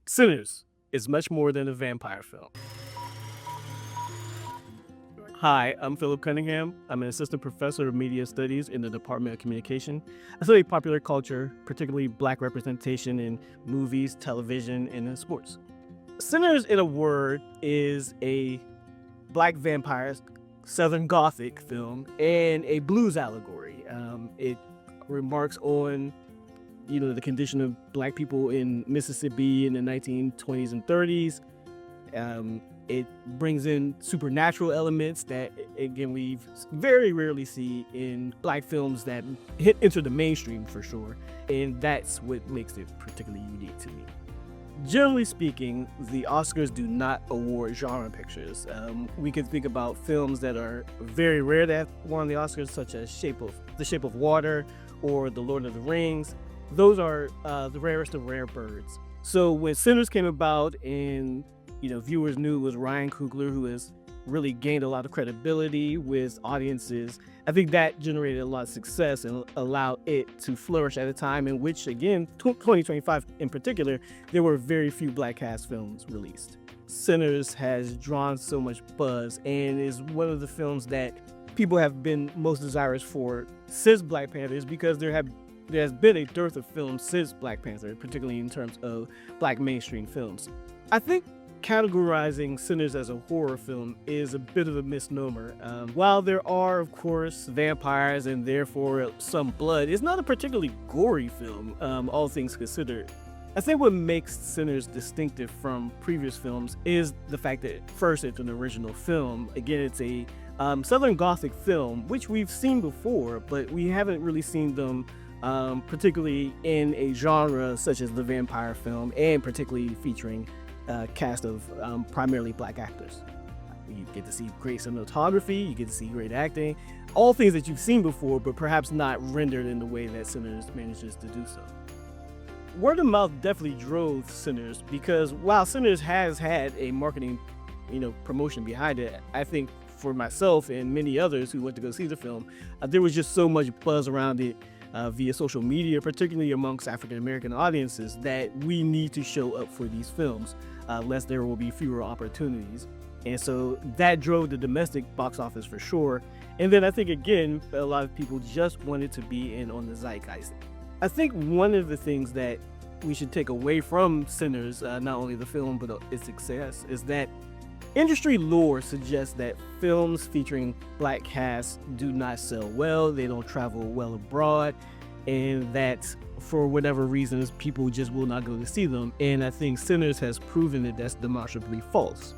Sinners is much more than a vampire film. Hi, I'm Phillip Cunningham. I'm an assistant professor of media studies in the Department of Communication. I study popular culture, particularly Black representation in movies, television, and in sports. Sinners, in a word, is a Black vampires, Southern Gothic film and a blues allegory. It remarks on the condition of Black people in Mississippi in the 1920s and 30s. It brings in supernatural elements that, again, we very rarely see in Black films that enter the mainstream for sure. And that's what makes it particularly unique to me. Generally speaking, the Oscars do not award genre pictures. We can think about films that are very rare that have won the Oscars, such as The Shape of Water or The Lord of the Rings. Those are the rarest of rare birds. So when Sinners came about and viewers knew it was Ryan Coogler, who has really gained a lot of credibility with audiences, I think that generated a lot of success and allowed it to flourish at a time in which, again, 2025 in particular, there were very few Black cast films released. Sinners has drawn so much buzz and is one of the films that people have been most desirous for since Black Panthers, because there has been a dearth of films since Black Panther, particularly in terms of Black mainstream films. I think categorizing Sinners as a horror film is a bit of a misnomer. While there are, of course, vampires and therefore some blood, it's not a particularly gory film, all things considered. I think what makes Sinners distinctive from previous films is the fact that, first, it's an original film. Again, it's a Southern Gothic film, which we've seen before, but we haven't really seen them particularly in a genre such as the vampire film, and particularly featuring cast of primarily Black actors. You get to see great cinematography, you get to see great acting, all things that you've seen before, but perhaps not rendered in the way that Sinners manages to do so. Word of mouth definitely drove Sinners, because while Sinners has had a marketing, promotion behind it, I think for myself and many others who went to go see the film, there was just so much buzz around it via social media, particularly amongst African American audiences, that we need to show up for these films, lest there will be fewer opportunities. And so that drove the domestic box office for sure. And then I think, again, a lot of people just wanted to be in on the zeitgeist. I think one of the things that we should take away from Sinners, not only the film but its success, is that industry lore suggests that films featuring Black casts do not sell well, they don't travel well abroad, and that for whatever reasons, people just will not go to see them. And I think Sinners has proven that that's demonstrably false.